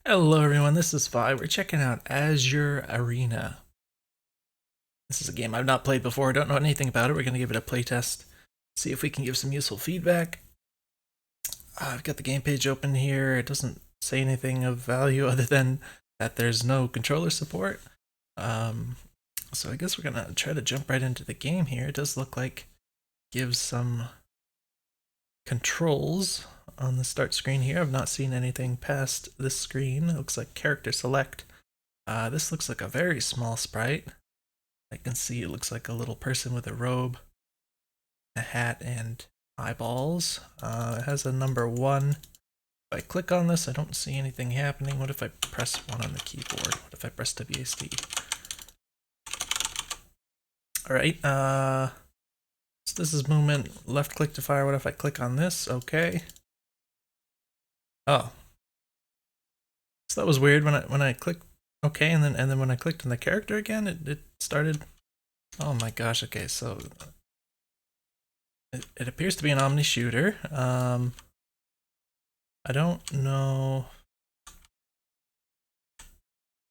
Hello everyone, this is Vi. We're checking out Azure Arena. This is a game I've not played before, don't know anything about it. We're going to give it a playtest, see if we can give some useful feedback. I've got the game page open here. It doesn't say anything of value other than that there's no controller support. So I guess we're going to try to jump right into the game here. It does look like it gives some controls on the start screen here. I've not seen anything past this screen. It looks like character select. This looks like a very small sprite. I can see it looks like a little person with a robe, a hat, and eyeballs. It has a number 1. If I click on this, I don't see anything happening. What if I press 1 on the keyboard? What if I press WASD? Alright, so this is movement, left click to fire. What if I click on this? Okay. Oh. So that was weird when I clicked okay, and then when I clicked on the character again, it started. Oh my gosh, okay, so it appears to be an Omni shooter. I don't know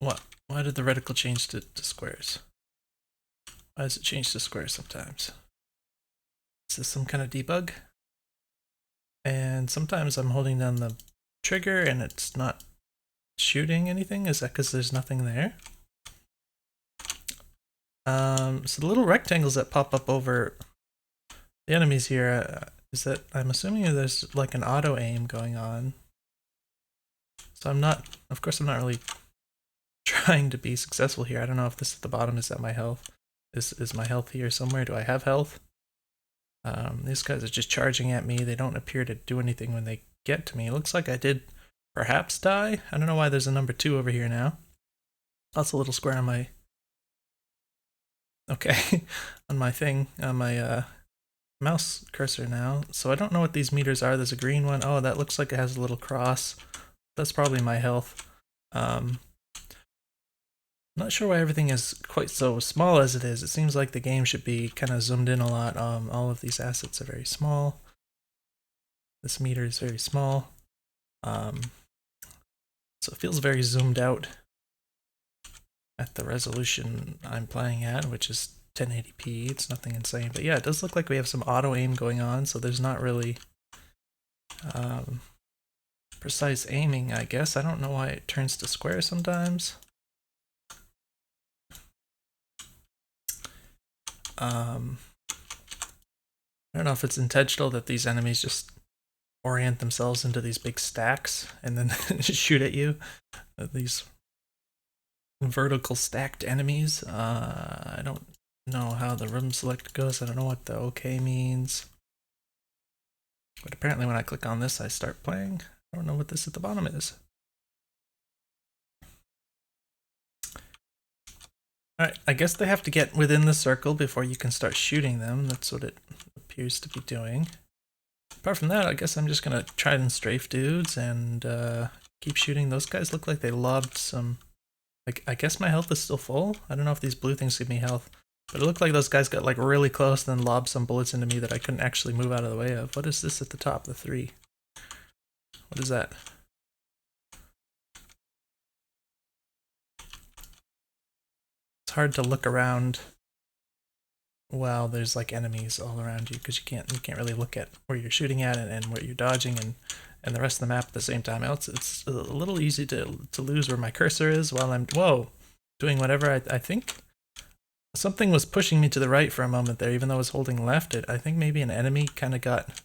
why did the reticle change to squares? Why does it change to squares sometimes? Is this some kind of debug? And sometimes I'm holding down the trigger and it's not shooting anything. Is that because there's nothing there? So the little rectangles that pop up over the enemies here, is that I'm assuming there's like an auto aim going on. So of course I'm not really trying to be successful here. I don't know if this at the bottom is at my health. Is my health here somewhere? Do I have health? These guys are just charging at me. They don't appear to do anything when they get to me. It looks like I did perhaps die. I don't know why there's a number 2 over here now. That's a little square on my... Okay, on my thing, on my mouse cursor now. So I don't know what these meters are. There's a green one. Oh, that looks like it has a little cross. That's probably my health. Not sure why everything is quite so small as it is. It seems like the game should be kind of zoomed in a lot. All of these assets are very small. This meter is very small. So it feels very zoomed out at the resolution I'm playing at, which is 1080p. It's nothing insane. But yeah, it does look like we have some auto aim going on, so there's not really precise aiming, I guess. I don't know why it turns to square sometimes. I don't know if it's intentional that these enemies just orient themselves into these big stacks and then shoot at you. These vertical stacked enemies. I don't know how the room select goes. I don't know what the OK means. But apparently when I click on this, I start playing. I don't know what this at the bottom is. Alright, I guess they have to get within the circle before you can start shooting them. That's what it appears to be doing. Apart from that, I guess I'm just gonna try and strafe dudes and keep shooting. Those guys look like they lobbed some... Like, I guess my health is still full? I don't know if these blue things give me health. But it looked like those guys got like really close and then lobbed some bullets into me that I couldn't actually move out of the way of. What is this at the top, the 3? What is that? It's hard to look around while there's like enemies all around you because you can't really look at where you're shooting at and where you're dodging and the rest of the map at the same time. It's a little easy to lose where my cursor is while I'm doing whatever. I think something was pushing me to the right for a moment there, even though I was holding left. I think maybe an enemy kind of got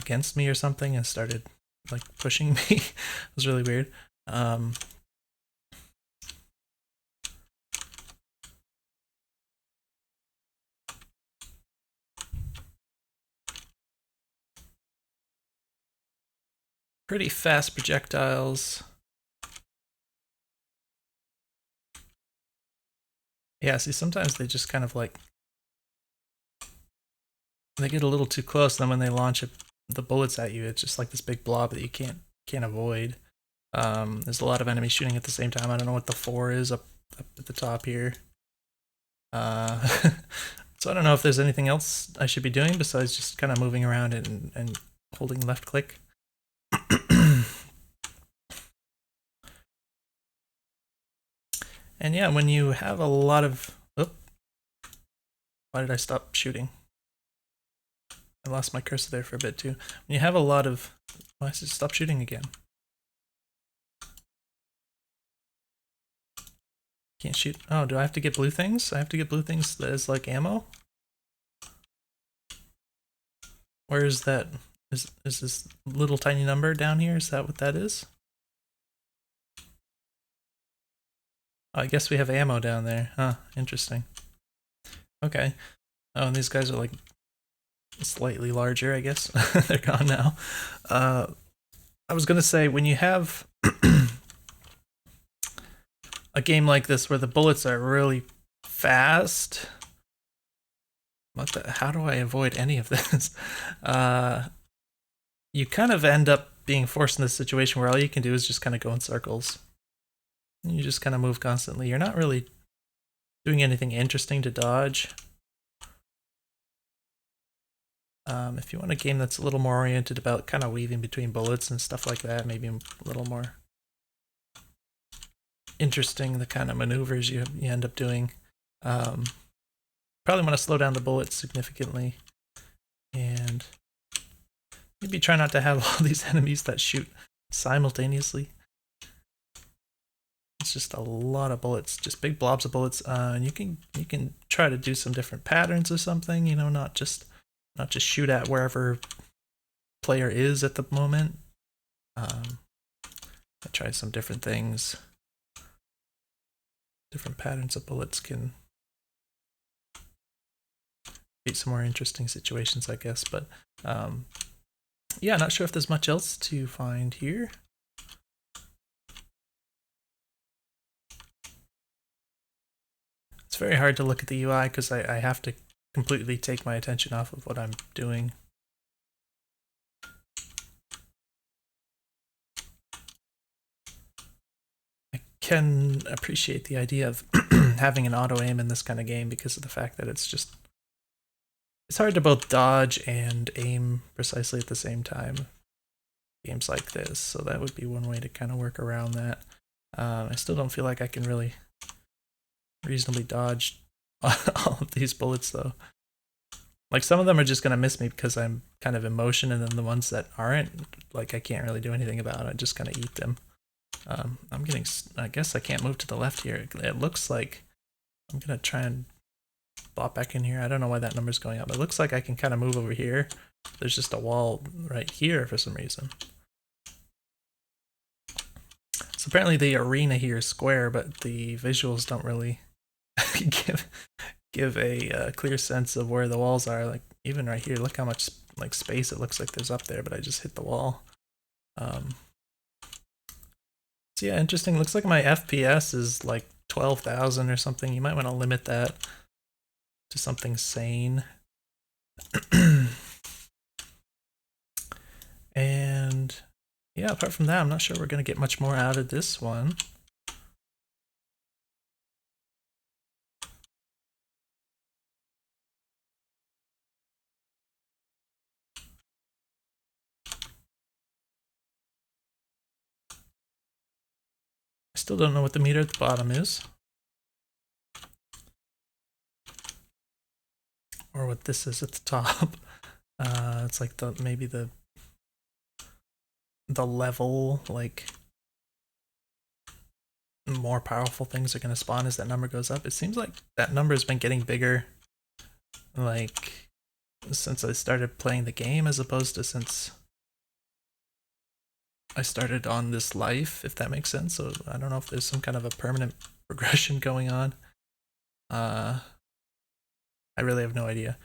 against me or something and started like pushing me. It was really weird. Pretty fast projectiles. Yeah, see, sometimes they just kind of like... They get a little too close, and then when they launch the bullets at you, it's just like this big blob that you can't avoid. There's a lot of enemies shooting at the same time. I don't know what the 4 is up at the top here. So I don't know if there's anything else I should be doing besides just kind of moving around and holding left click. And yeah, when you have a lot of... Oop, why did I stop shooting? I lost my cursor there for a bit too. When you have a lot of... Why does it stop shooting again? Can't shoot. Oh, do I have to get blue things? I have to get blue things as like ammo? Where is that? Is this little tiny number down here? Is that what that is? Oh, I guess we have ammo down there. Huh, interesting. Okay. Oh, and these guys are like slightly larger, I guess. They're gone now. I was gonna say, when you have a game like this where the bullets are really fast, how do I avoid any of this? You kind of end up being forced in this situation where all you can do is just kind of go in circles. And you just kind of move constantly. You're not really doing anything interesting to dodge. If you want a game that's a little more oriented about kind of weaving between bullets and stuff like that, maybe a little more interesting, the kind of maneuvers you end up doing. Probably want to slow down the bullets significantly, and maybe try not to have all these enemies that shoot simultaneously. It's just a lot of bullets, just big blobs of bullets, and you can try to do some different patterns or something. You know, not just shoot at wherever player is at the moment. I tried some different things. Different patterns of bullets can create some more interesting situations, I guess. But yeah, not sure if there's much else to find here. It's very hard to look at the UI because I have to completely take my attention off of what I'm doing. I can appreciate the idea of having an auto aim in this kind of game because of the fact that it's hard to both dodge and aim precisely at the same time. Games like this, so that would be one way to kind of work around that. I still don't feel like I can really reasonably dodge all of these bullets though. Like some of them are just gonna miss me because I'm kind of in motion, and then the ones that aren't, like I can't really do anything about. I just kind of eat them. I'm getting. I guess I can't move to the left here. It looks like I'm gonna try and bop back in here. I don't know why that number's going up. It looks like I can kind of move over here. There's just a wall right here for some reason. So apparently the arena here is square, but the visuals don't really give a clear sense of where the walls are. Like even right here, look how much like space it looks like there's up there, but I just hit the wall. So yeah, interesting. Looks like my FPS is like 12,000 or something. You might want to limit that to something sane. And yeah, apart from that, I'm not sure we're going to get much more out of this one. I still don't know what the meter at the bottom is. Or what this is at the top. It's like maybe the level, like more powerful things are going to spawn as that number goes up. It seems like that number has been getting bigger, like since I started playing the game, as opposed to since I started on this life, if that makes sense. So I don't know if there's some kind of a permanent progression going on. I really have no idea.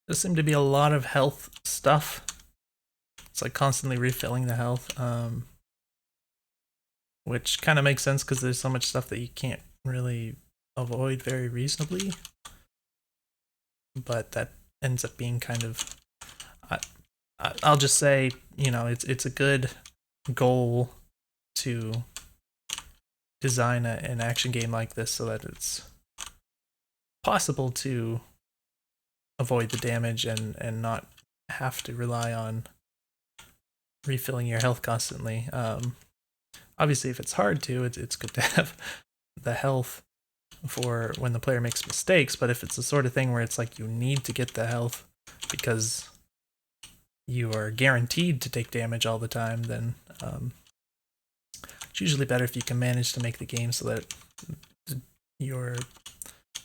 There seemed to be a lot of health stuff. It's like constantly refilling the health, which kind of makes sense because there's so much stuff that you can't really avoid very reasonably. But that ends up being kind of, I'll just say, you know, it's a good goal to design an action game like this so that it's possible to avoid the damage and not have to rely on refilling your health constantly. Obviously, if it's hard to, it's good to have the health for when the player makes mistakes, but if it's the sort of thing where it's like you need to get the health because you are guaranteed to take damage all the time, then it's usually better if you can manage to make the game so that your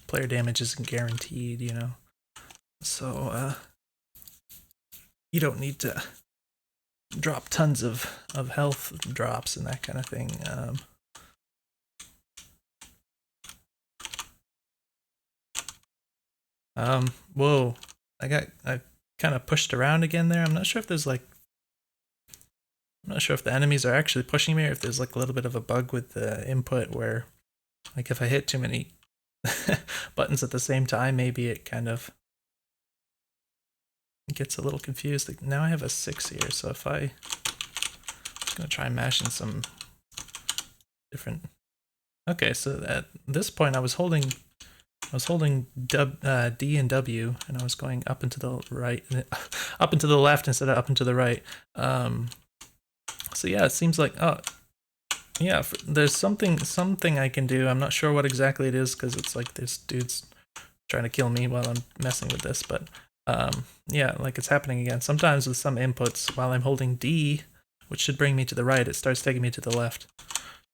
player damage isn't guaranteed, you know? So, you don't need to drop tons of health drops and that kind of thing. Whoa, I kind of pushed around again there. I'm not sure if there's like, I'm not sure if the enemies are actually pushing me or if there's like a little bit of a bug with the input where, like, if I hit too many buttons at the same time, maybe it kind of gets a little confused. Like, now I have a 6 here, so if I'm just gonna try mashing some different. Okay, so at this point I was holding D and W, and I was going up and to the right, up and to the left instead of up and to the right. So yeah, it seems like, oh yeah, there's something I can do. I'm not sure what exactly it is because it's like this dude's trying to kill me while I'm messing with this, but yeah, like it's happening again. Sometimes with some inputs, while I'm holding D, which should bring me to the right, it starts taking me to the left.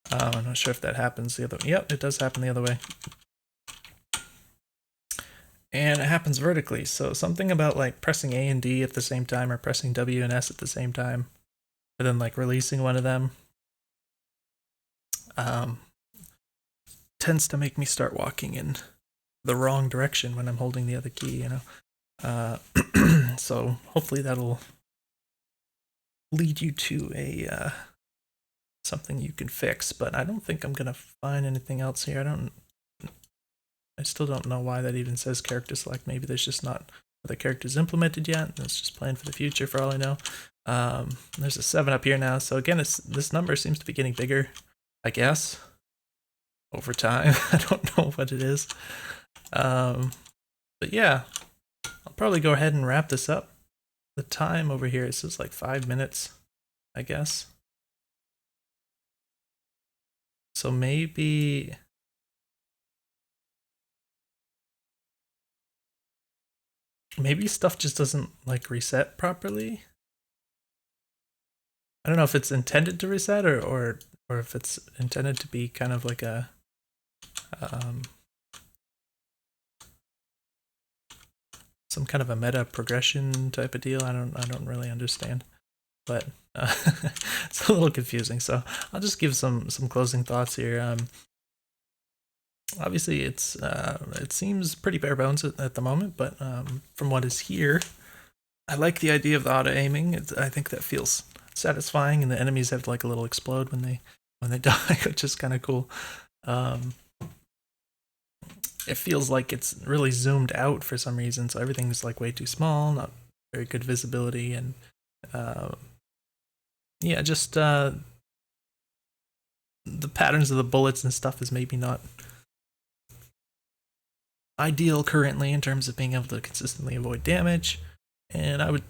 I'm not sure if that happens the other way. Yep, it does happen the other way. And it happens vertically, so something about like pressing A and D at the same time or pressing W and S at the same time, and then like releasing one of them tends to make me start walking in the wrong direction when I'm holding the other key, you know. So hopefully that'll lead you to a something you can fix, but I don't think I'm gonna find anything else here. I still don't know why that even says character select. Maybe there's just not the characters implemented yet. It's just planned for the future for all I know. There's a 7 up here now. So again, this number seems to be getting bigger, I guess, over time. I don't know what it is. But yeah, I'll probably go ahead and wrap this up. The time over here, it says like 5 minutes, I guess. So maybe stuff just doesn't like reset properly. I don't know if it's intended to reset or if it's intended to be kind of like a some kind of a meta progression type of deal. I don't really understand, but it's a little confusing. So I'll just give some closing thoughts here. Obviously, it seems pretty bare bones at the moment, but from what is here, I like the idea of the auto aiming. I think that feels satisfying, and the enemies have like a little explode when they die, which is kind of cool. It feels like it's really zoomed out for some reason, so everything's like way too small, not very good visibility, and yeah, just the patterns of the bullets and stuff is maybe not ideal currently in terms of being able to consistently avoid damage, and I would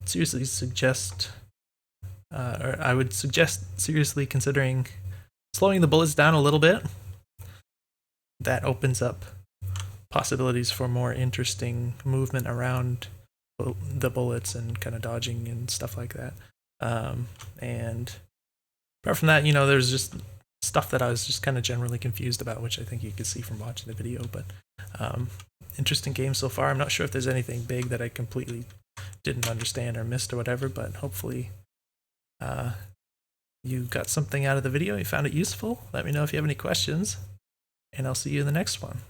seriously suggest seriously considering slowing the bullets down a little bit. That opens up possibilities for more interesting movement around the bullets and kind of dodging and stuff like that. And apart from that, you know, there's just stuff that I was just kind of generally confused about, which I think you could see from watching the video, but interesting game so far. I'm not sure if there's anything big that I completely didn't understand or missed or whatever, but hopefully you got something out of the video, you found it useful. Let me know if you have any questions, and I'll see you in the next one.